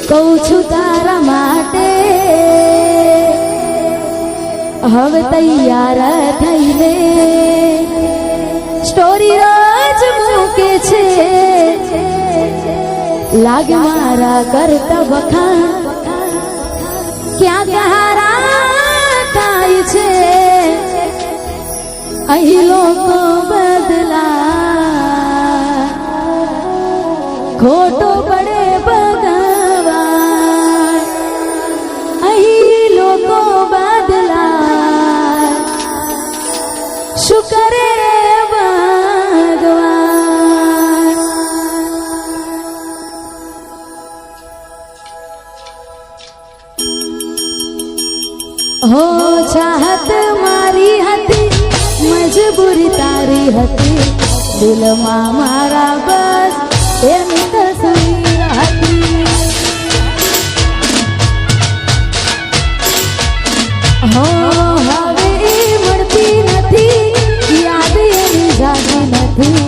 કહું છું તારા માટે હવે તૈયાર થઈને સ્ટોરી રોજ મૂકે છે લાગે મારા કરતા વખાણ ક્યાં કહારા થાય છે અહીં લોકો બદલા ખોટો પડે ભગવાન અહીં લોકો બદલા શું કરે ભગવાન હો ચાહત મારી હતી મજબૂરી તારી હતી દિલમાં મારા બસ એની તસવીર હતી હો હવે મળતી નથી યાદ એની જાતી નથી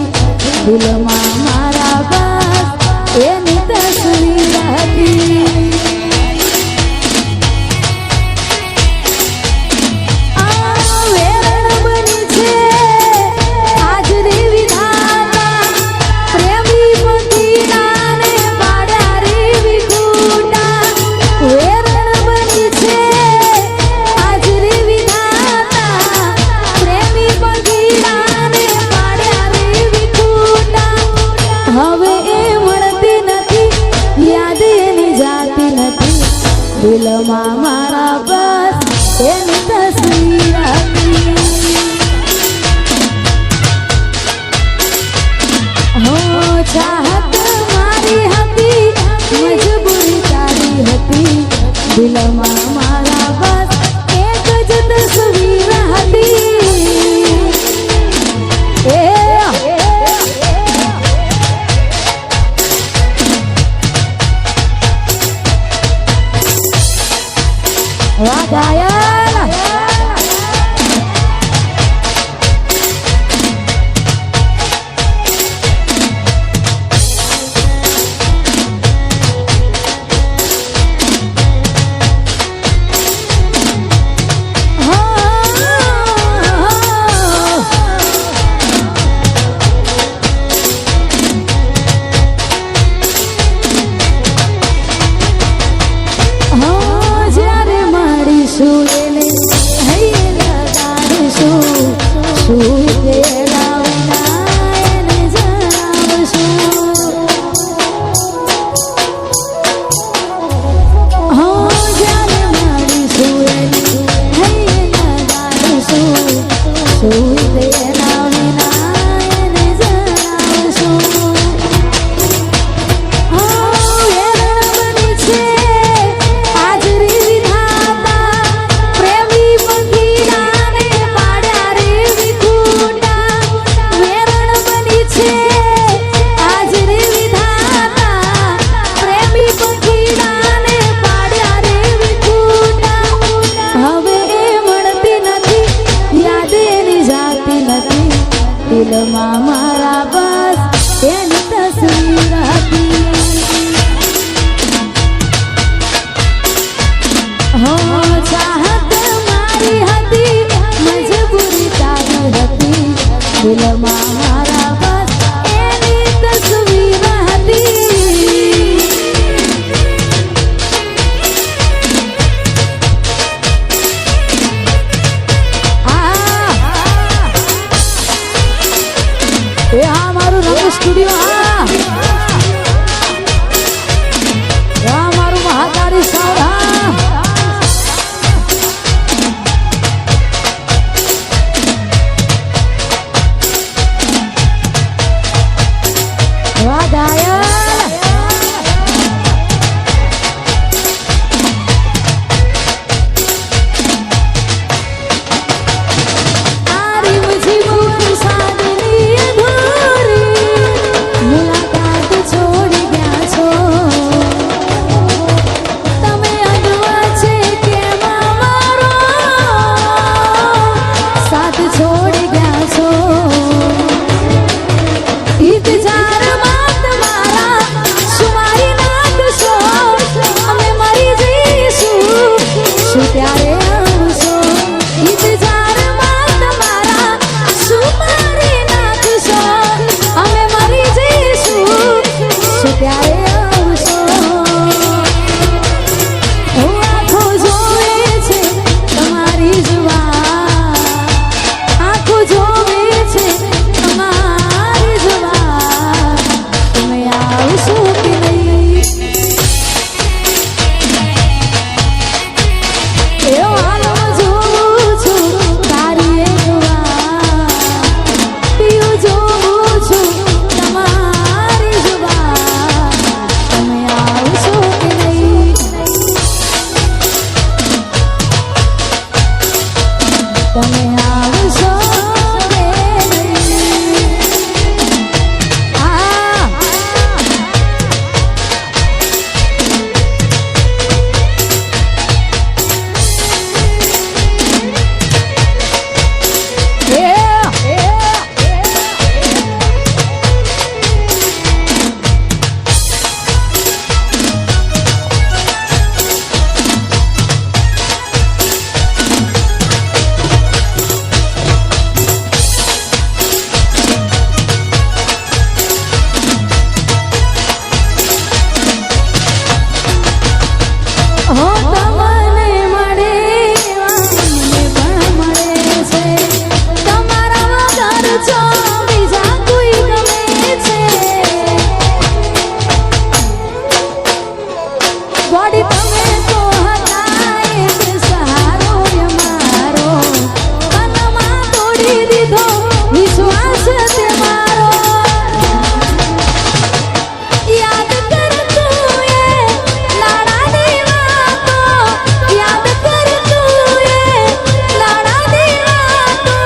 દિલમાં મારા બસ એની તસવીર હતી દિલમાં મારા બસ એની તસવીર હતી હો ચાહત મારી હતી મજબૂરી તારી હતી દિલમાં મારા બસ એક જ તસવીર હતી વાહ ગાયન હો તમને મળે મને પણ મળે છે તમારા વગર છો બીજા કોઈ ગમે છે ગોડી તમે તો હતા એક સહારો અમારો મનમાં તોડી દીધો વિશ્વાસ તમારો યાદ કરતું એ લાડાની વાતો યાદ કરતું એ લાડાની વાતો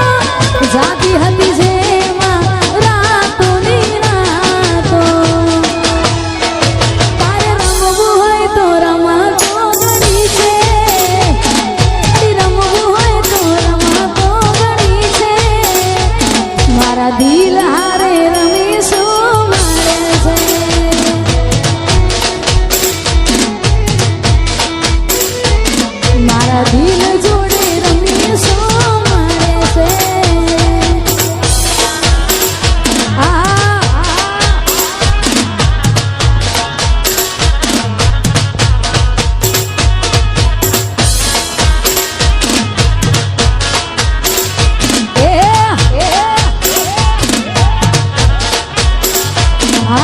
જાતી હતી જેમાં રાતોની રાતો તારે રમવું હોય તો રમતો ઘણી છે રમવું હોય તો રમતો ઘણી છે મારા દિલ હારે રમીશું મારે છે મારા દિલ જોડે રમીશું મારે છે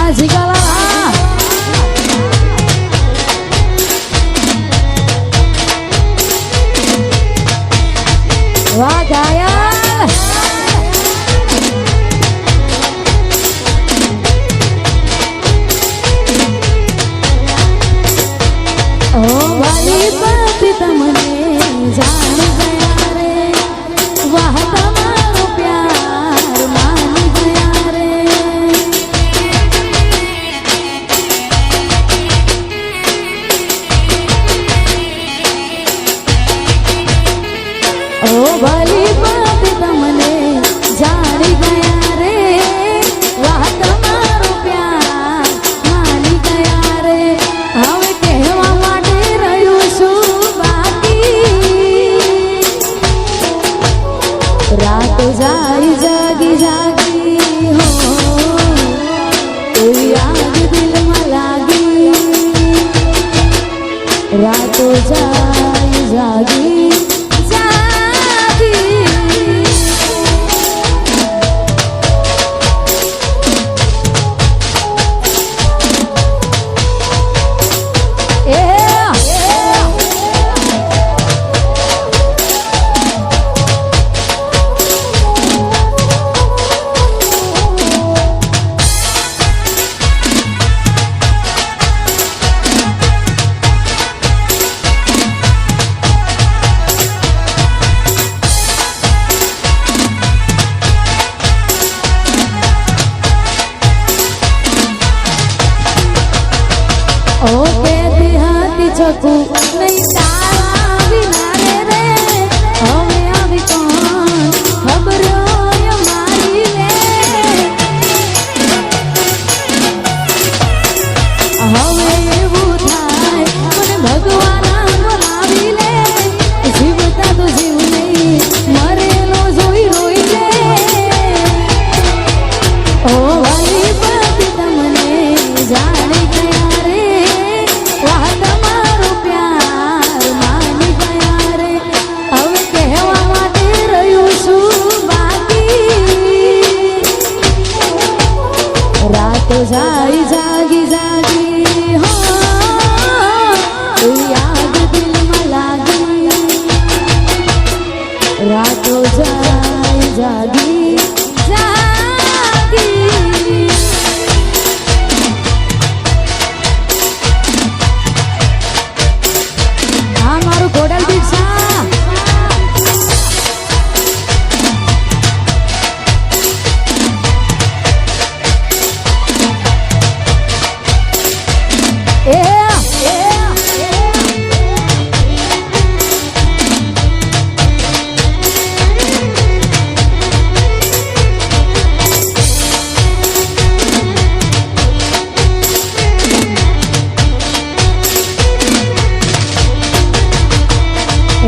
જીગાલા વાહ ગાયલ ઓ વાલી પતિ તમને જાણ ગયા રે વાહ તમારો પ્યાર માની ગયા રે ઓ ભલી બાત તમને જાણી ગયા રે વાહ તમારો પ્યાર માની ગયા રે હવે કહેવા માટે રહ્યું છું બાકી રાતો જાય જાગી જાગી હો એવી આગ દિલમાં લાગી રાતો જાય જાગી ઓ કહેતી હતી શકું નહીં તારા વિના રે હવે આવી કોણ ખબર મારી લે હવે એવું થાય મને ભગવાન બોલાવી લે જીવતા તો જીવ નહીં મરેલો જોઈ રોઈ લે ઓ વાલી પતિ તમને જાણી ગયા રે વાહ તમારો પ્યાર માની ગયા રે હવે કહેવા માટે રહ્યું છું બાકી રાતો જાય જાગી જાગી હો યાદ દિલમાં લાગી રાતો જાય જાગી જાગી હા મારું કોડલ દીક્ષા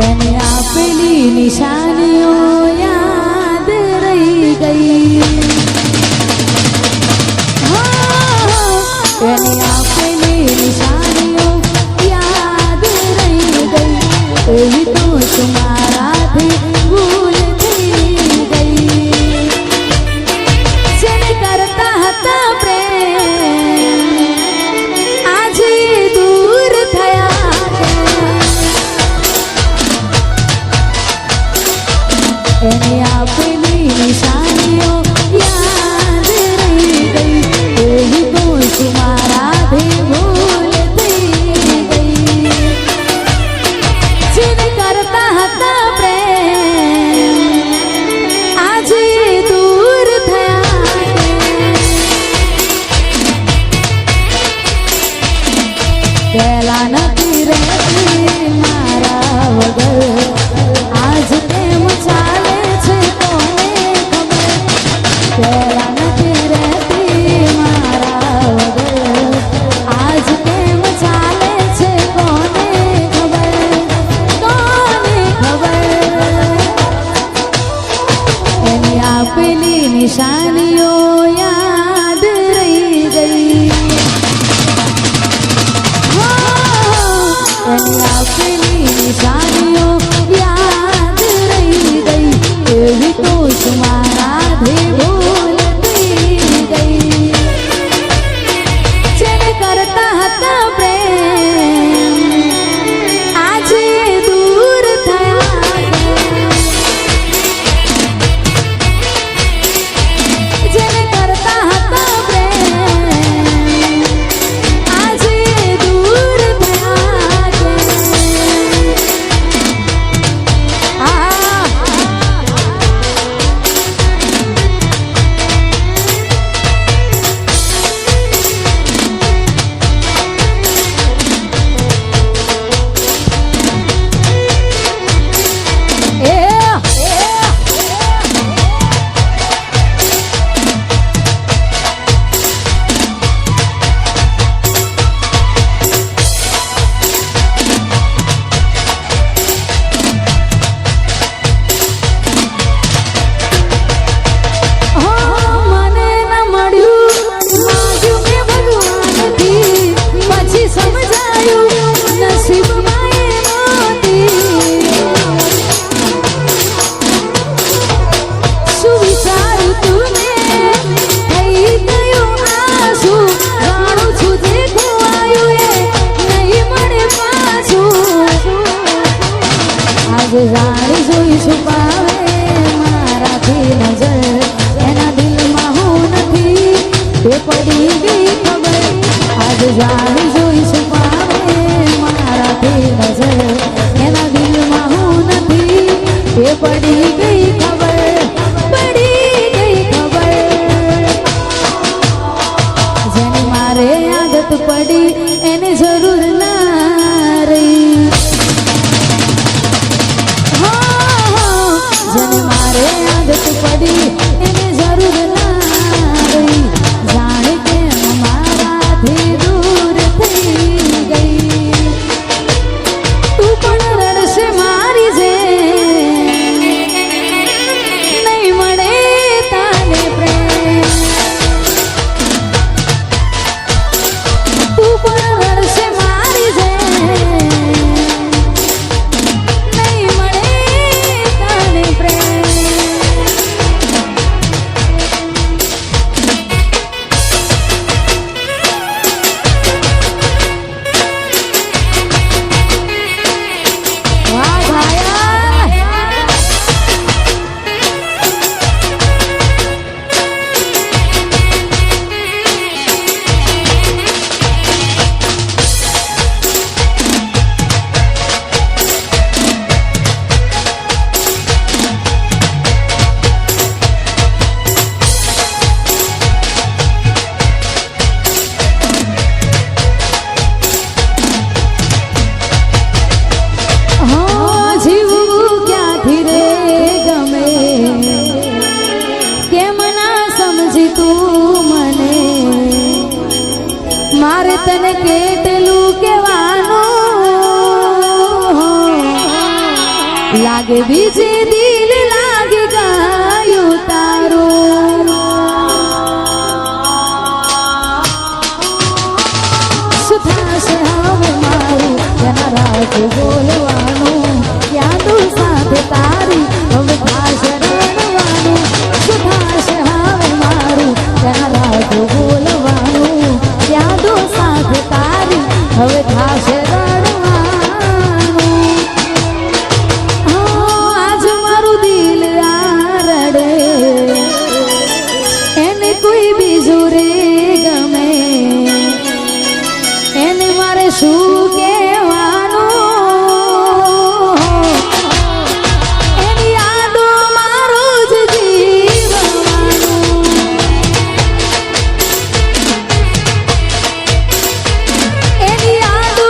એની આપેલી નિશાનીઓ યાદ રહી પહેલા નથી રહેતી મારા વગર આજ કેમ ચાલે છે કોને ખબર પહેલા નથી રહેતી મારા વગર આજ કેમ ચાલે છે કોને ખબર એની આપેલી નિશાનીઓ યાદ રહી ગઈ એની આપેલી નિશાનીઓ યાદ રહી ગઈ એવી તો મારાથી ભૂલતી ગઈ જેને કરતા હતા પ્રેમ આજે દૂર થયા જેને કરતા હતા પ્રેમ આજે દૂર થયા જાણી જોઈ છુપાવે મારાથી નજર એના દિલમાં હું નથી એ પડી ગઈ ખબર આજ જાણી જોઈ છુપાવે મારાથી નજર એના દિલમાં હું નથી એ પડી ગઈ ખબર જેને મારે આદત પડી એને જરૂર ના રહી જેને મારે આદત પડી એને જરૂર ના રહી જાણે કેમ મારાથી દૂર થઈ ગઈ તું પણ રડશે મારી જે નહીં મળે તને પ્રેમ તું પણ રડશે મારી જે મારે તને કેટલું કહેવાનું લાગે બીજે દિલ લાગે ગાયું તારું સુથાશે હવે મારું એના રાજ બોલવાનું યાદો સાથે તારી હવે થાશે રડવાનું સુથાશે હવે મારું એના રાજ બોલવાનું યાદો સાથે તારી હવે થાશે રડવાનું આજ મારું દિલ આ રડે એને કોઈ બીજું રે ગમે એને મારે શું કહેવાનું એની યાદો મારું જ જીવવાનું એની યાદો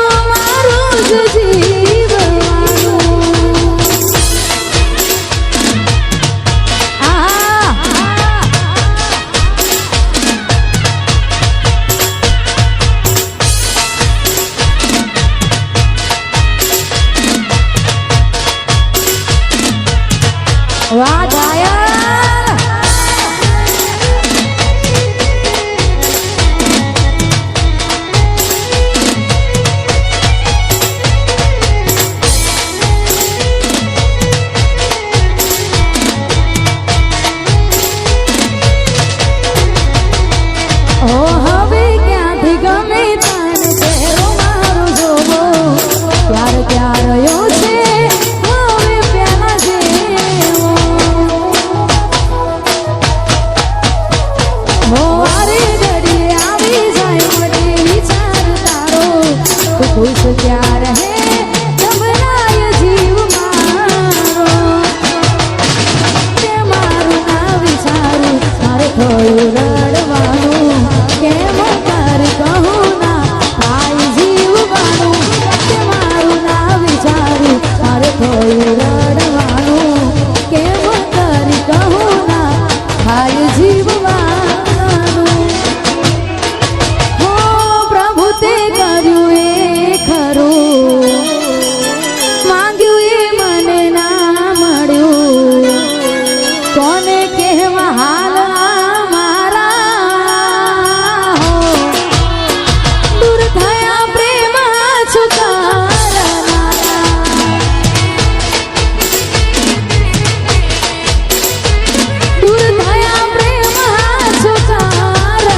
તું ખુશ ક્યાં રહે ગભરાય જીવ મારો તે મારું ના વિચારું મારે થોડું રડવાનું કેમ કર કહું ના થાય જીવવાનું તે મારું ના વિચારું મારે થોડું રડવાનું કેમ કર કહું ના થાય જીવવાનું હો પ્રભુ તે કર્યું એ ખરું માંગ્યું એ મને ના મળ્યું કોને કહેવા હાલ મારા હો દૂર થયા પ્રેમ છુકારનારા દૂર થયા પ્રેમ છુકારનારા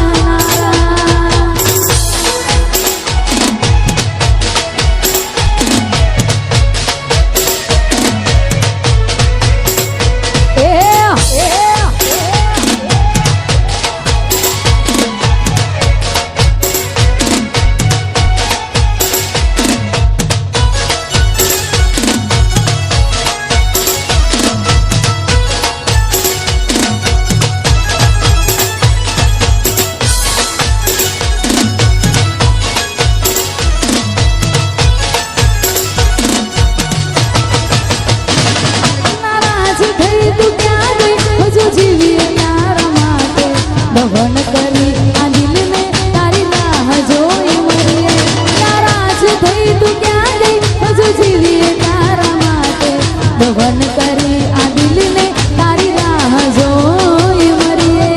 નારાજ થઈ તું ક્યાં ગઈ હજુ જીવીએ તારા માટે દફન કરી આ દિલને તારી રાહ જોઈ મરીએ નારાજ થઈ તું ક્યાં ગઈ હજુ જીવીએ તારા માટે દફન કરી આ દિલને તારી રાહ જોઈ મરીએ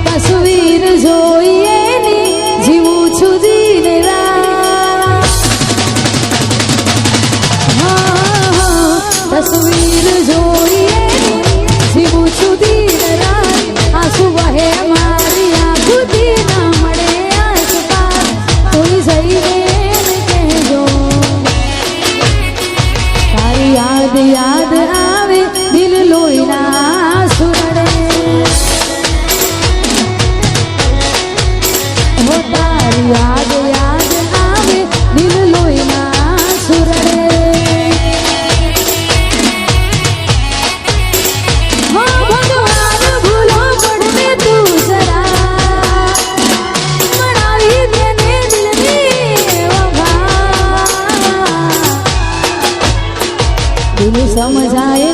તસવીર જોઈએ ની જીવું છું દિન રાત તસવીર જોઈએ જીવું છું દિન રાત આંસુ વહે મારી આંખોથી ના મળે આસપાસ કોઈ જઈને કહેજો તારી યાદ યાદ આવે દિલ લોહીના સુરડે હો તારી યાદ યાદ આવે દિલ લોહીના સુરડે હો ભગવાન ભૂલો પડને તું જરા મનાવી દેને દિલની વફા દિલ સમજાય